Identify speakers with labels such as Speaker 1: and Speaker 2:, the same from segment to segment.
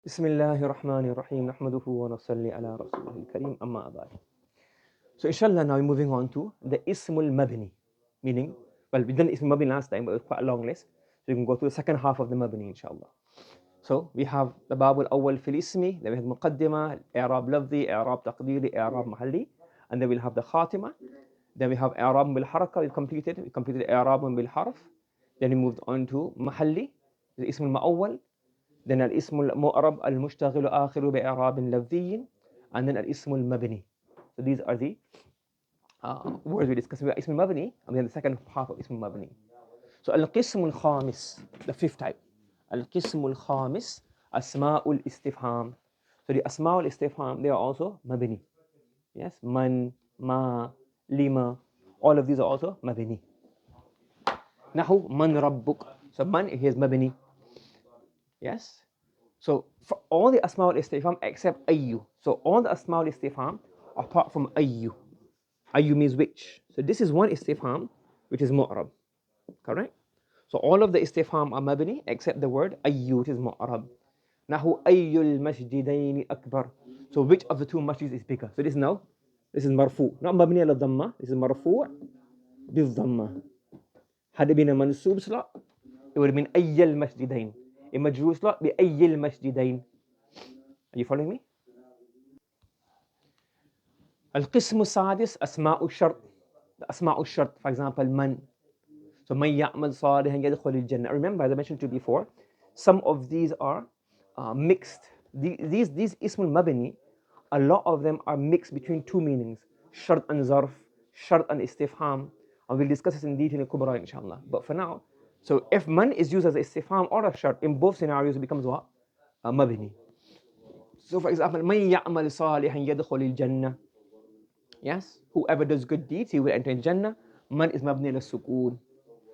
Speaker 1: بسم الله الرحمن الرحيم نحمده ونصلي على رسوله الكريم أما بعد. So inshallah now we're moving on to the ismul mabni, meaning, well, we done ismul mabni last time, but it was quite a long list. So we can go through the second half of the mabni inshallah. So we have the bab al-awwal fil ismi, then we have muqaddimah, i'rab lafzi, i'rab taqdiri, i'rab mahalli, and then we'll have the khatima. Then we have i'rab bil haraka, we completed i'rab bil harf. Then we moved on to mahalli, the ismul ma'awwal. Then الاسم المعرب المشتغل آخر بإعراب لفظي, and then الاسم المبني. So these are the words we discussed. We have اسم المبني, and then the second half of اسم المبني. So القسم الخامس, the fifth type. القسم الخامس أسماء الاستفهام. So the أسماء الاستفهام, they are also مبني. Yes, من, ما, لما, all of these are also مبني. نحو من ربك. So من, here is مبني. Yes. So for all the asma al-istifham except ayyu. So all the asma al-istifham apart from ayyu. Ayyu means which. So this is one istifham which is mu'rab. Correct? So all of the istifham are mabni except the word ayyu, which is mu'rab. Nahu ayyul masjidaini akbar. So which of the two masjids is bigger? So this is marfu. Not mabni ala dhamma. This is marfu bil dhamma. Had it been a mansub slot, it would have been ayyul masjidain. A majrur slot bi ayyil masjidain. Are you following me? Al-qismu sadis asma'u shart. The asma'u shart, for example, man. So man ya'mal salihan yadkhulul jannah. Remember, as I mentioned to you before, some of these are mixed. These ismul mabni, a lot of them are mixed between two meanings: shart and zarf, shart and istifham. And we'll discuss this in detail in Kubra, inshallah. But for now, so if man is used as a istifham or a shart, in both scenarios it becomes what? A mabni. So for example, man ya'mal salihan yadkhulul jannah. Yes, whoever does good deeds, he will enter in Jannah. Man is mabni al-sukun.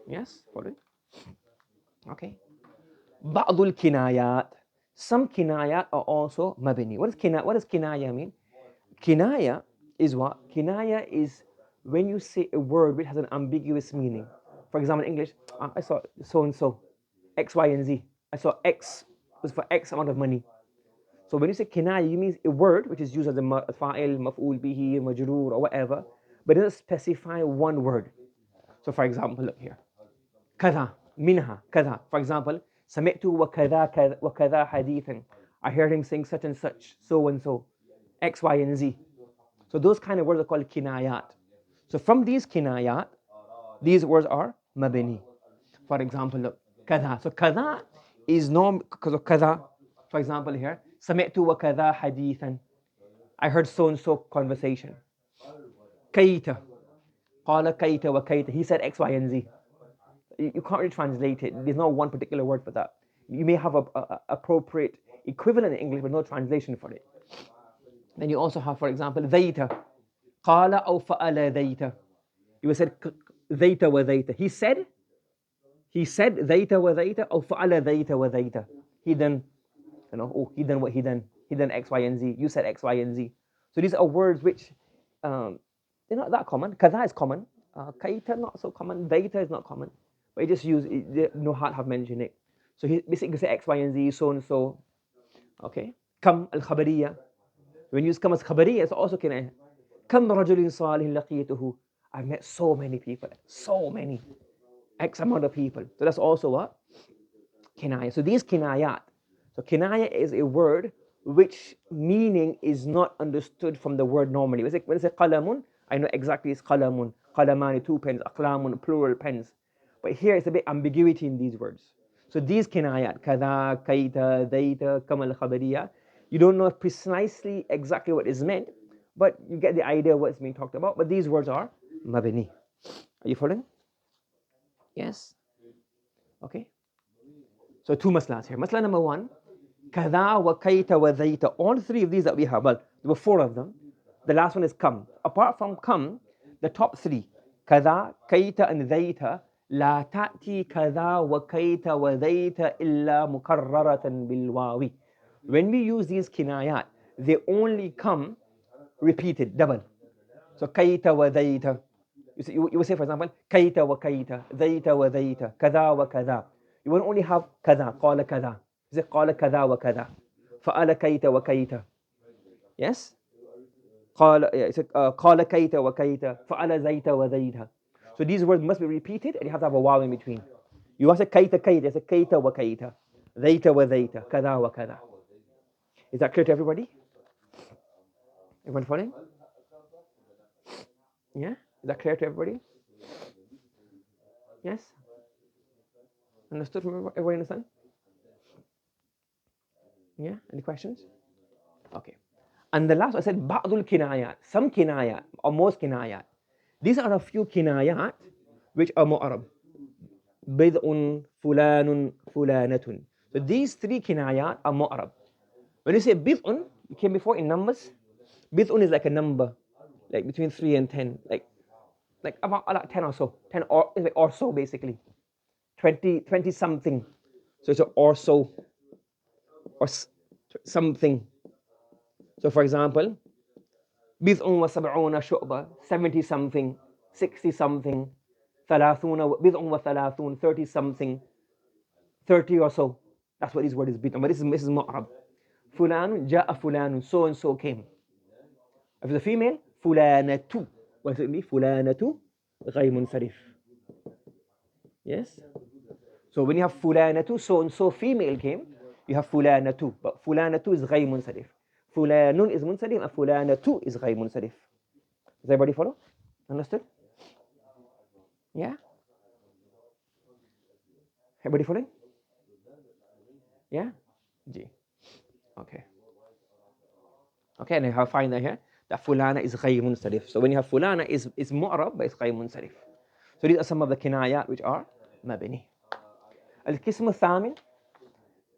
Speaker 1: Yes, follow it. Okay. Ba'dul kinayat. Some kinayat are also mabni. What does kinaya mean? Kinaya is what? Kinaya is when you say a word which has an ambiguous meaning. For example, in English, I saw so and so, X, Y, and Z. I saw X was for X amount of money. So when you say kinaya, you mean a word which is used as a fa'il, maf'ul bihi, majroor, or whatever, but it doesn't specify one word. So for example, look here. Kada, minha, kada. For example, sami'tu wa kada hadithan. I heard him saying such and such, so and so, X, Y, and Z. So those kind of words are called kinayat. So from these kinayat, these words are mabni. For example, look, kada. So kada is no, because of kada. For example here, sami'tu wa kada hadithan. I heard so and so conversation. Kaita. Qala kaita wa kaita. He said X, Y, and Z. You can't really translate it. There's no one particular word for that. You may have a appropriate equivalent in English, but no translation for it. Then you also have, for example, dhaita. Qala aw fa'ala dhaita. You said dhaita wa dhaita. He said dhaita wa dhaita aw fa'ala dhaita wa dhaita. He done, he done what he done. He done X, Y, and Z. You said X, Y, and Z. So these are words which they're not that common. Kada is common. Kaita not so common. Dhaita is not common. But he just use no heart have mentioned it. So he basically say X, Y, and Z, so and so. Okay. Kam al-Khbariya. When you use kam al-Khbariya, it's also kinayah. Kam rajulin salihin laqituhu. I've met so many people. So many. X amount of people. So that's also what? Kinayah. So these kinayat. So kinayah is a word which meaning is not understood from the word normally. When I say qalamun, I know exactly it's qalamun. Qalamani, 2 pens. Aqlamun, plural pens. But here it's a bit ambiguity in these words. So these kinayat, kada, kaita, daita, kam al-Khbariya, you don't know precisely exactly what is meant, but you get the idea of what's being talked about. But these words are mabni. Are you following? Yes? Okay. So 2 maslas here. Masla number 1, kada wa kaita wa daita. All 3 of these that we have, well, there were 4 of them. The last one is kam. Apart from kam, the top 3, kada, kaita, and daita, لا تأتي كذا وكيت وذيت إلا مكررة بالواو. When we use these kinayat, they only come repeated, double. So كيت وذيت. You will say, for example, كيت وكيت, ذيت وذيت, كذا وكذا. You will only have كذا, قال كذا. You say قال كذا وكذا. فعل كيت وكيت. Yes. قال كيت وكيت فعل زيت وذيت. So these words must be repeated and you have to have a vowel in between. You want to say كيت كيت, you say كيت وكيت, زيت وذيت, كذا وكذا. Is that clear to everybody? Everyone following? Yeah? Is that clear to everybody? Yes? Understood? Everybody understand? Yeah? Any questions? Okay. And the last, I said, بعض الكنايات, some كنايات, or most كنايات. These are a few كنايات which are مؤرب. بدء فلان فلانة. So these three كنايات are مؤرب. When you say بدء, it came before in numbers. بدء is like a number, like between 3 and 10, like about 10 or so, 10 or so basically. 20 something. So it's a or so, or something. So for example, بضع وسبعون شعبة, 70 something, 60 something, ثلاثون, بضع وثلاثون, 30 something, 30 or so. That's what this word is bid'un. But this is mu'rab. فلان جاء فلان, so and so came. If it's a female, فلانة. What does it mean? فلانة غير منصرف. Yes? So when you have فلانة, so and so female came, you have فلانة. But فلانة is غير منصرف. فلان is منصرف and فلانة is غير منصرف. Does everybody follow? Understood? Yeah? Everybody following? Yeah? G. Okay. Okay, and I find that here, that fulana is غير منصرف. So when you have fulana is mu'rab, but it's غير منصرف. So these are some of the kinayat which are mabni. Al-Qism al-Thamin,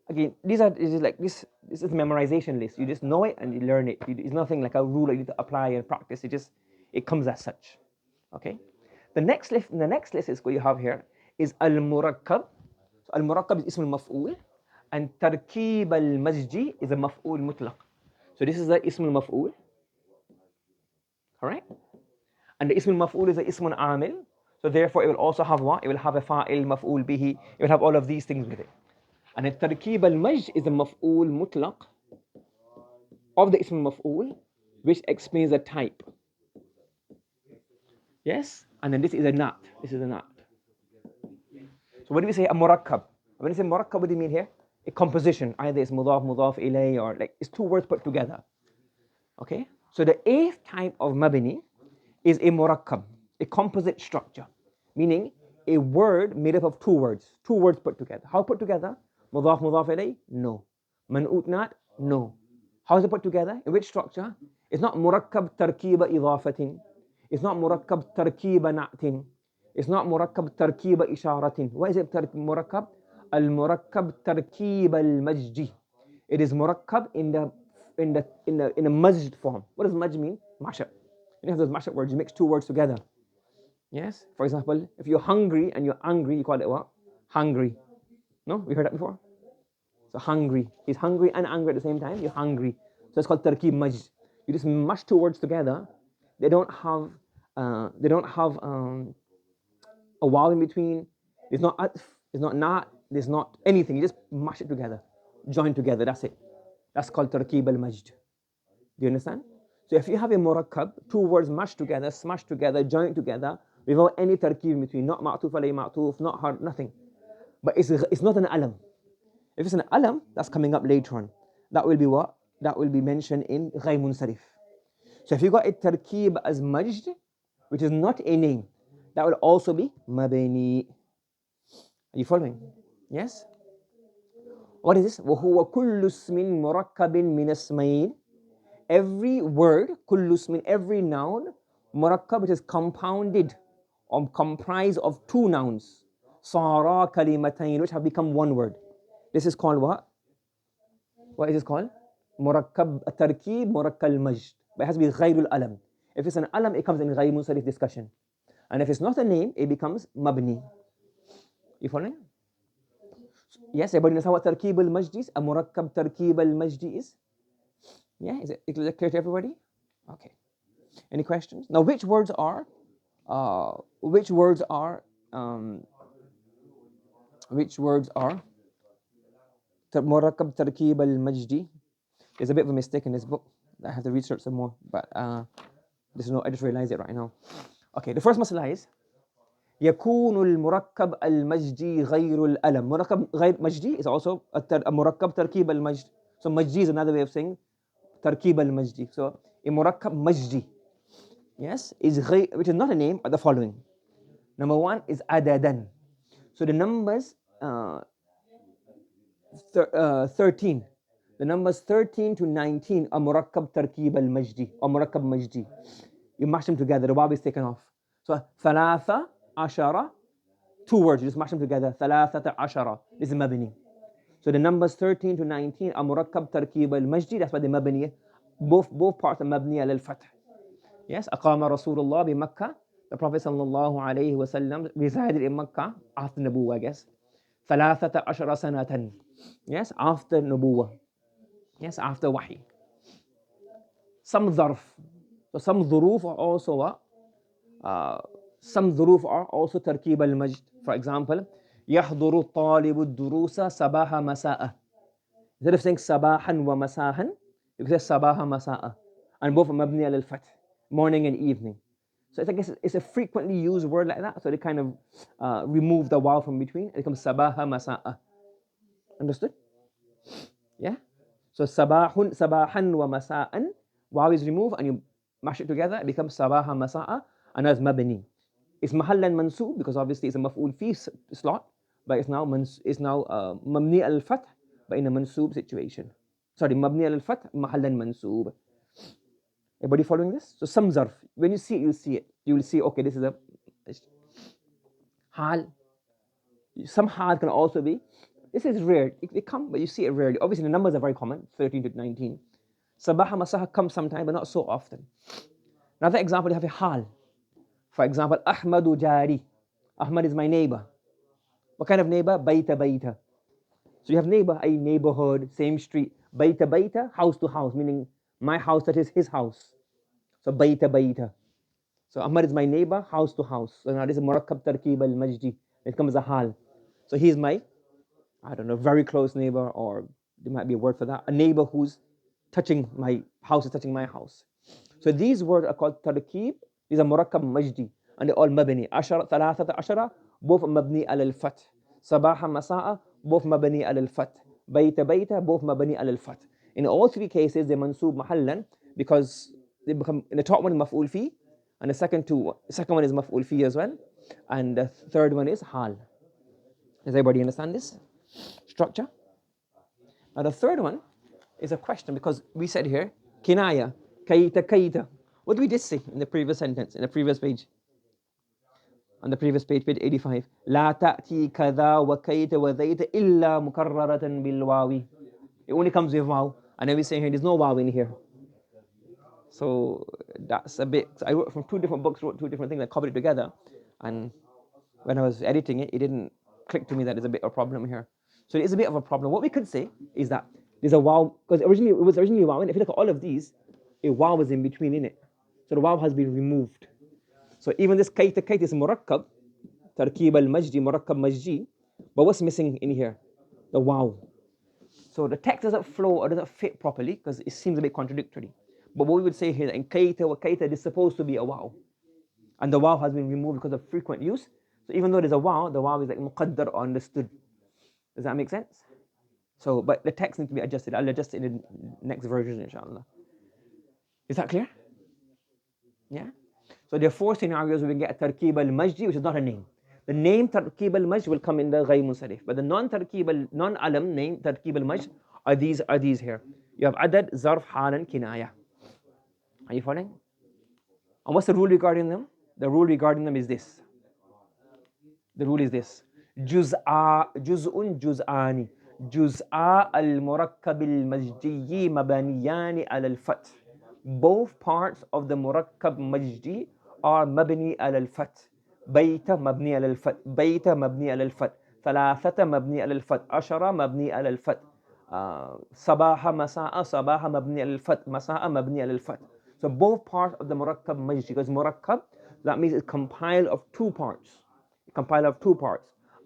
Speaker 1: again, this is a memorization list. You just know it and you learn it. It's nothing like a rule you need to apply and practice. It comes as such. Okay? The next list is what you have here is al-Murakkab. So al-Murakkab is ism al-maf'ul, and Tarkib al-Mazji is a maf'ul mutlaq. So this is the ism al-maf'ul. Correct? And the ism al-maf'ul is the ism al-amil. So therefore it will also have what? It will have a fa'il, maf'ul bihi. It will have all of these things with it. And the Tarkib al-Majd is the maf'ul mutlaq of the ism al-maf'ul, which explains the type. Yes? And then this is a nat. This is a nat. So when we say a murakkab, when we say murakkab, what do you mean here? A composition. Either it's mudaf, mudaf ilay, or like it's two words put together. Okay? So the eighth type of mabni is a murakkab, a composite structure, meaning a word made up of two words put together. How put together? Mudaf, mudaf ilay? No. Man'ut nat? No. How is it put together? In which structure? It's not murakkab tarkiba idafatin. It's not murakkab tarkiba na'tin. It's not murakkab tarkiba isharatin. What is it murakkab? Al-murakkab tarkib al-majdi. It is murakkab in a majd form. What does majd mean? Mashup. You have those mashup words, you mix two words together. Yes? For example, if you're hungry and you're angry, you call it what? Hungry. No? We heard that before? So hungry. He's hungry and angry at the same time. You're hungry. So it's called tarkib majd. You just mash two words together. They don't have a vowel in between. There's not atf, there's not nat, there's not anything. You just mash it together, join together. That's it. That's called tarkib al-majd. Do you understand? So if you have a murakkab, two words mashed together, smashed together, joined together, without any tarkib in between, not ma'tuf alayhi ma'tuf, not hard, nothing. But it's not an alam. If it's an alam, that's coming up later on. That will be what? That will be mentioned in ghayr munsarif. So if you got a tarkib as majd, which is not a name, that will also be mabni. Are you following? Yes? What is this? وَهُوَ كُلُّ اسْمٍ مُرَكَّبٍ مِنَ اسْمَيْنِ. Every word, كُلُّ اسْمٍ, every noun, murakkab, which is compounded or comprised of two nouns. صَارَا كَلِمَتَيْنِ, which have become one word. This is called what? What is this called? Murakkab, tarkib, murakkab majd. But it has to be ghayrul alam. If it's an alam, it comes in ghayr munsarif discussion. And if it's not a name, it becomes mabni. You following? Yes, everybody knows what tarkib al-majd is? A murakkab tarkib al-majd is? Yeah, is it clear to everybody? Okay. Any questions? Now, which words are murakkab tarkib al-majd? There's a bit of a mistake in this book. I have to research some more, but there's no, I just realized it right now. Okay, the first masala is يكون المركب المزجي غير الألم. مركب غير مزجي is also a مركب تركيب المزج. So مزجي is another way of saying تركيب المزجي. So a مركب مزجي, yes, is غير, which is not a name, but the following. Number one is عددا. So the numbers 13. The numbers 13 to 19 are مركب تركيب المزجي or مركب مزجي. You mash them together, the waw is taken off. So ثلاثة عشرة, 2 words, you just mash them together. ثلاثة عشرة, this is مبني. So the numbers 13 to 19 are مركب تركيب المزجي, that's why the مبني. Both parts are مبني على الفتح. Yes, أقام رسول الله بمكة. The Prophet sallallahu alayhi wa sallam resided in Makkah after Nubuwah, I guess. ثلاثة عشر سنة. Yes, after Nubuwah. Yes, after Wahi. Some ظرف. So some ظروف are also some ظروف are also تركيب المجد. For example, يحضر الطالب الدروس صباح مساء. Instead of saying صباحا ومساء, you can say صباح مساء. And both are مبني على الفتح, morning and evening. So I guess it's a frequently used word like that. So they kind of remove the waw from between. It becomes صباح مساء. Understood? Yeah? So صباحا ومساء, waw is removed and you mash it together, it becomes صباح مساء, and that's مبني. It's محلا منصوب because obviously it's a مفعول فيه slot, but it's now مبني على الفتح, but in a منصوب situation. Sorry, مبني على الفتح محلا منصوب. Everybody following this? So some zarf, when you see it, you'll see it. You will see, okay, this is a hal. Some hal can also be. This is rare. It come, but you see it rarely. Obviously, the numbers are very common, 13 to 19. Sabaha masaha comes sometime, but not so often. Another example, you have a hal. For example, Ahmadu jari. Ahmad is my neighbor. What kind of neighbor? Baita baita. So you have neighbor, a neighborhood, same street. Baita baita, house to house, meaning my house touches his house. So baita baita. So Ahmad is my neighbor, house to house. So now this is murakkab tarkib al-majdi. It comes as a hal. So he's my, I don't know, very close neighbor, or there might be a word for that. A neighbor who's touching my house, is touching my house. So these words are called tarkib. These are murakkab majdi, and they're all mabni. Ashara, thalathata ashara, both mabni al-fath. Sabaha masa'a, both mabni al-fath. Bayta bayta, both mabni al-fath. In all three cases, they're mansoob mahallan because they become, in the top one is maf'ul fi, and the second one is maf'ul fi as well, and the third one is hal. Does everybody understand this structure? Now the third one is a question, because we said here, kinaya, kaita kaita. What did we just say in the previous sentence, in the previous page? On the previous page, page 85. لا تأتي كذا وكيت وذيت إلا مكررة بالواو. It only comes with waw. And then we say here, there's no waw in here. So that's a bit, I wrote from 2 different books, wrote 2 different things, I covered it together. And when I was editing it, it didn't click to me that there's a bit of a problem here. So there is a bit of a problem. What we could say is that there's a waw, because originally it was originally waw, and if you look at all of these, a waw was in between in it. So the waw has been removed. So even this kaita kaita is murakkab, tarkib al-majdi, murakkab majdi, but what's missing in here? The waw. So the text doesn't flow or doesn't fit properly because it seems a bit contradictory. But what we would say here, in kaita wa kaita, is supposed to be a waw. And the waw has been removed because of frequent use. So even though there's a waw, the waw is like muqaddar or understood. Does that make sense? So, but the text needs to be adjusted. I'll adjust it in the next version, inshallah. Is that clear? Yeah? So there are 4 scenarios where we get a tarkib al-majdi, which is not a name. The name tarkib al-majd will come in the ghayr munsarif. But the non-alam name tarkib al-majd are these here. You have adad, zarf, hal, and kinaya. Are you following? And what's the rule regarding them? The rule regarding them is this. The rule is this. Juz'un juz'ani. Juz'a al-murakkab al-majdi mabaniyani al-fath. Both parts of the murakkab majdi are mabni al-fath. بيت مبني على الفتح بيت مبني على الفتح ثلاثة مبني على الفتح عشرة مبني على الفتح صباح مساء صباح مبني على الفتح مساء مبني على الفتح. So both parts of the murakkab majdi, because murakkab, that means it's compiled of 2 parts.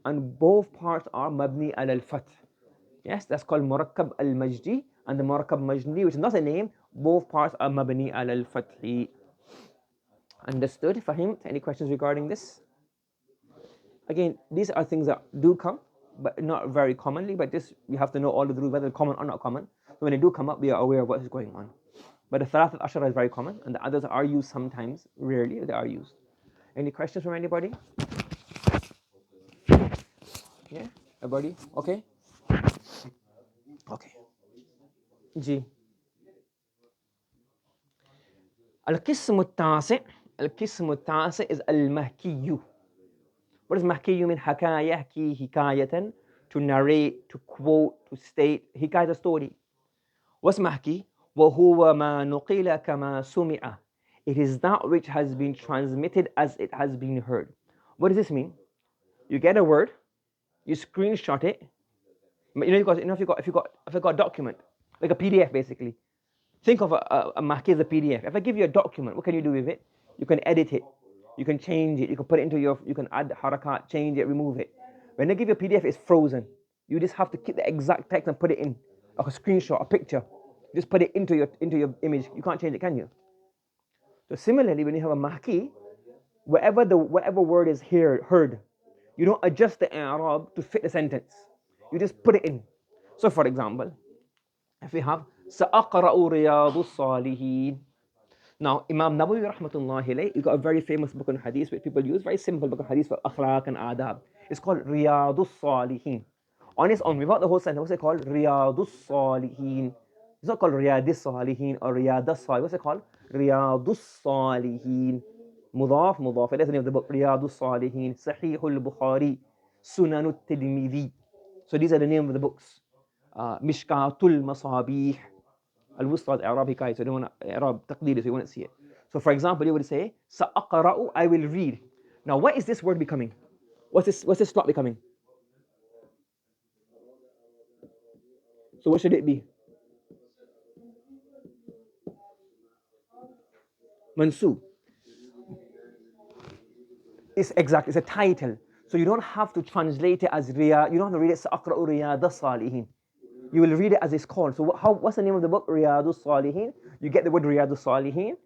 Speaker 1: And both parts are mabni al-fath. Yes, that's called murakkab al-majdi, and the Markab Majni, which is not a name, both parts are Mabni al-Fathi. Understood? Fahim? Any questions regarding this? Again, these are things that do come, but not very commonly, but just you have to know all of the rules, whether they're common or not common. So when they do come up, we are aware of what is going on. But the Thalathat Ashara is very common, and the others are used sometimes, rarely, they are used. Any questions from anybody? Yeah? Everybody? Okay? Okay. G. القسم التاسع القسم التاسع is المحكي. What does محكي mean? حكى يحكي حكاية, to narrate, to quote, to state. حكاية is a story. What's محكي? وهو ما نقل كما سمع. It is that which has been transmitted as it has been heard. What does this mean? You get a word, you screenshot it. If you got a document, like a PDF basically. Think of a mahki as a PDF. If I give you a document, what can you do with it? You can edit it, you can change it, you can put it into you can add harakat, change it, remove it. When I give you a PDF, it's frozen. You just have to keep the exact text and put it in, like a screenshot, a picture. Just put it into your image. You can't change it, can you? So similarly, when you have a mahki, whatever word is heard, you don't adjust the i'rab to fit the sentence. You just put it in. So for example, if we have سأقرأ رياض الصالحين. Now, Imam Nawawi rahmatullahi alayhi, you got a very famous book on hadith which people use, very simple book on hadith for akhlaq and adab. It's called Riyadus Salihin. On its own, without the whole sentence, what's it called? Riyadus Salihin. It's not called Riyadis Salihin or Riyadas Salihin. What's it called? Riyadus Salihin. Mudaf, mudaf. That's the name of the book. Riyadus Salihin. Sahihul Bukhari. Sunanut Tirmidhi. So these are the name of the books. Mishkatul Masabih. Al-Wusta, I'Rab hikayat, so you don't want I'Rab taqdeer, so you want to see it. So for example, you would say, Sa'aqra'u, I will read. Now what is this word becoming? What's this slot becoming? So what should it be? Mansub. It's exact, it's a title. So you don't have to translate it as Riyad, you don't have to read it Sa'aqra'u Riyad Salihin. You will read it as it's called. So what's the name of the book? Riyadus Salihin. You get the word Riyadus Salihin.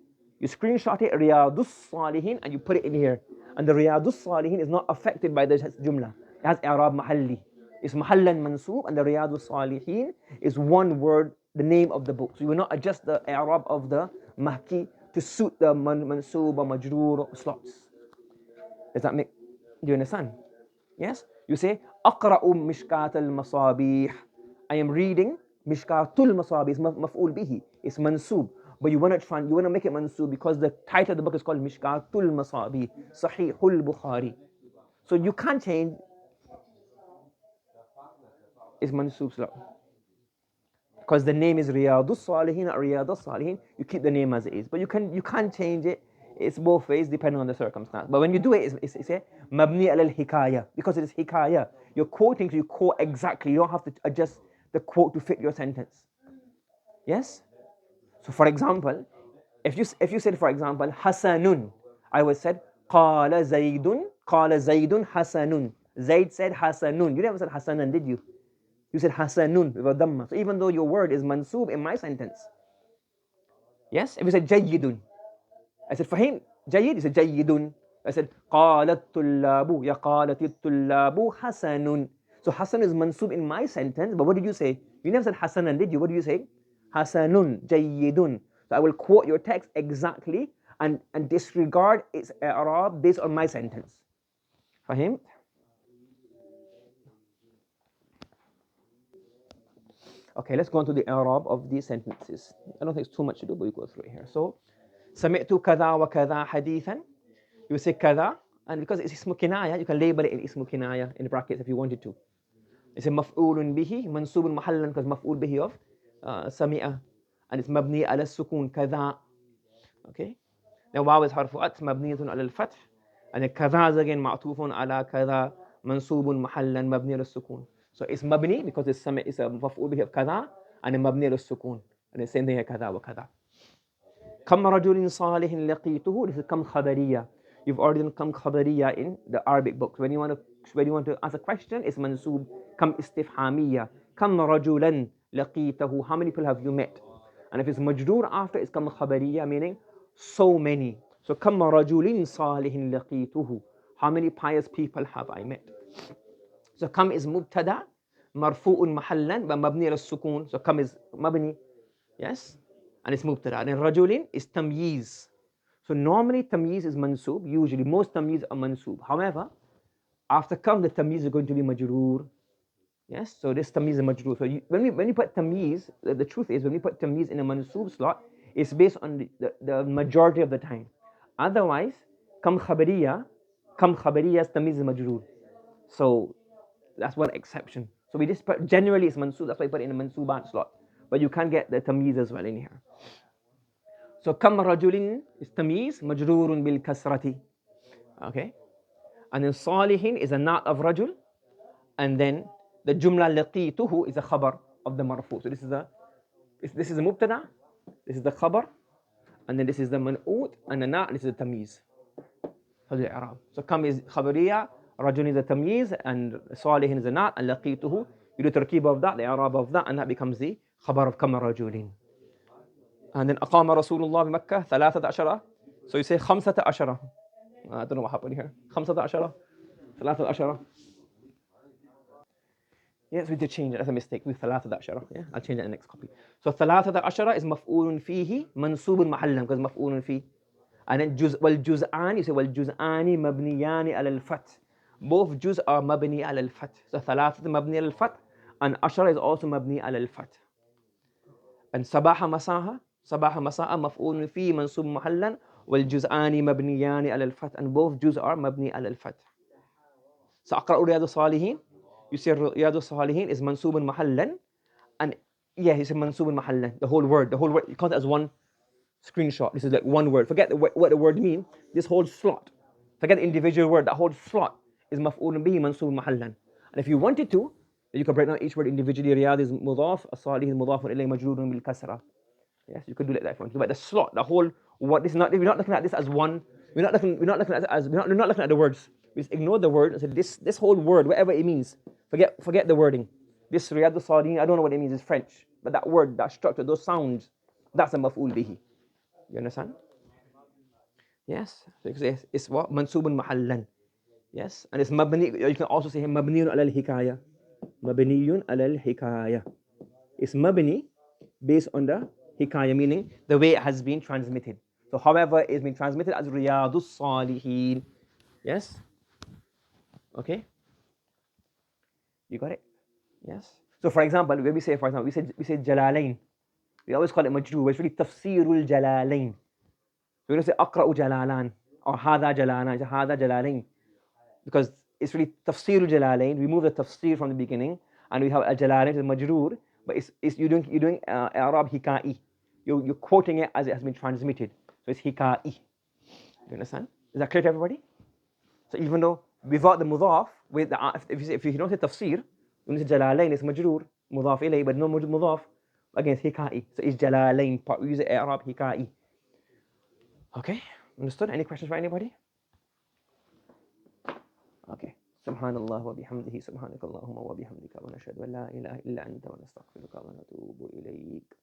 Speaker 1: You screenshot it, Riyadus Salihin, and you put it in here. And the Riyadus Salihin is not affected by the Jumla. It has I'Rab Mahalli. It's Mahallan Mansub, and the Riyadus Salihin is one word, the name of the book. So you will not adjust the I'Rab of the Mahki to suit the Mansub or Majroor slots. Does that make, do you understand? Yes? You say, Aqra'u Mishkat al-Masabih. I am reading Mishkatul Masabih, is maf'ul bihi, it's mansub. But you want to make it mansub because the title of the book is called Mishkatul Masabih, Sahihul Bukhari. So you can't change, it's mansub slot. Because the name is Riyadus Salihin or Riyadus Salihin, you keep the name as it is. But you can't change it. It's both ways depending on the circumstance. But when you do it, it's a Mabni al-Hikaya, because it is Hikaya. You're quoting, so you quote exactly. You don't have to adjust the quote to fit your sentence. Yes? So for example, if you said, for example, Hasanun, I would said, Qala Zaydun Hasanun. Zayd said Hasanun. You never said Hasanan, did you? You said Hasanun with a Dhamma. So even though your word is mansub in my sentence. Yes? If you said Jayyidun, I said Fahim, Jayyid, you said Jayyidun. I said Qalat Tullabu, Ya Qalatit Tullabu Hasanun. So Hasan is mansub in my sentence, but what did you say? You never said Hasanan, did you? What did you say? Hasanun, Jayyidun. So I will quote your text exactly and disregard its i'rab based on my sentence. Fahim? Okay, let's go on to the i'rab of these sentences. I don't think it's too much to do, but we go through it here. So, سمعت كذا وكذا حديثا. You say كذا, and because it's اسم كناية, you can label it in اسم كناية in brackets if you wanted to. It's a مفعول به منصوب محلا because مفعول به of سمع, and it's مبني على السكون كذا. Okay. Now واو is حرف عطف مبني على الفتح, and كذا is again معطوف على كذا منصوب محلا مبني على السكون. So it's مبني because it's a مفعول به of كذا, and مبني على السكون, and the same thing here كذا وكذا. كم رجل صالح لقيته. This is كم خبرية. You've already done كم خبرية in the Arabic books. When you want to ask a question, it's منصوب كم استفهامية. كم رجلا لقيته, how many people have you met? And if it's majroor after, it's come khabariya, meaning so many. So كم رجل صالح لقيته, how many pious people have I met? So كم is مبتدا مرفوع محلا مبني على السكون. So كم is مبني, yes, and it's مبتدا. And then رجل is tamyiz. So normally tamyiz is mansub. Usually most tamyiz are mansub. However, after come the tamyiz is going to be majroor. Yes, so this tamyiz is majroor. So when we put tamyiz, the truth is when we put tamyiz in a mansub slot, it's based on the majority of the time. Otherwise, kam khabariya is tamyiz is majroor. So that's one exception. So we just put, generally it's mansub, that's why we put it in a mansubat slot. But you can't get the tamyiz as well in here. So kam rajulin is tamyiz, majroorun bil kasrati. Okay? And then salihin is a na'at of rajul. And then the jumla laqituhu is a khabar of the marfu. So this is a mubtada, this is the khabar, and then this is the man'ut, and the na', this is the tamyiz. So the i'rab. So kam is khabariya, rajul is the tamyiz, and salihin is the na', and laqituhu. You do tركيب of that, the i'rab of that, and that becomes the khabar of kam rajulin. And then aqama Rasulullah bi Makkah ثلاثة عشرة. So you say خمسة عشرة. I don't know what happened here. خمسة عشرة, ثلاثة عشرة. Yes, we did change it. That's a mistake. With ثلاثة عشرة. Yeah, I'll change it in the next copy. So ثلاثة عشرة is مفعول فيه منصوب محلا because مفعول فيه. And then والجزءان, you say والجزءان مبنيان على الفتح. Both juz are مبني على الفتح. So ثلاثة مبني على الفتح, and عشرة is also مبني على الفتح. And صباح مساء مفعول فيه منصوب محلا والجزءان مبنيان على الفتح, and both juz are مبني على الفتح. So أقرأ رياض الصالحين. You say رياض الصالحين is منصوب محلا, and yeah, he said منصوب محلا. The whole word, you count it as one screenshot. This is like one word. Forget what the word means. This whole slot. Forget the individual word. That whole slot is مفعول به منصوب محلا. And if you wanted to, you could break down each word individually. رياض is مضاف, الصالح is مضاف إليه مجرور بالكسرة. Yes, you could do that if you want to. But the slot, the whole what, this is not. We're not looking at this as one. We're not looking at it as we're not looking at the words. We just ignore the word and say this whole word, whatever it means. Forget the wording. This Riyadh al-Salihin, I don't know what it means. It's French, but that word, that structure, those sounds, that's a maf'ul bihi. You understand? Yes. So you can say it's what mansubun mahallan. Yes, and it's mabni. You can also say mabniyun ala al-hikaya. Mabniyun ala al-hikaya. It's mabni based on the hikaya, meaning the way it has been transmitted. So however it's been transmitted as Riyadus Salihin. Yes? Okay? You got it? Yes? So for example, when we say, we say Jalalain. We always call it majrur, but it's really tafsirul Jalalain. We don't say Aqra'u Jalalan or Hada Jalalain. Because it's really tafsirul Jalalain. We move the tafsir from the beginning, and we have a Jalalain, majrur, but you're doing i'rab hikai. You're quoting it as it has been transmitted. So it's hikai. You understand? Is that clear to everybody? So even though without the mudaf, with the if you don't say tafsir, when you say jalalain, it's majroor, mudaf ilay, but no mudaf, again it's hikai. So it's jalalain, we use the i'rab hikai. Okay, understood? Any questions for anybody? Okay. سبحان الله وبحمده سبحانك اللهم وبحمدك ونشهد أن لا إله إلا أنت ونستغفرك ونتوب إليك.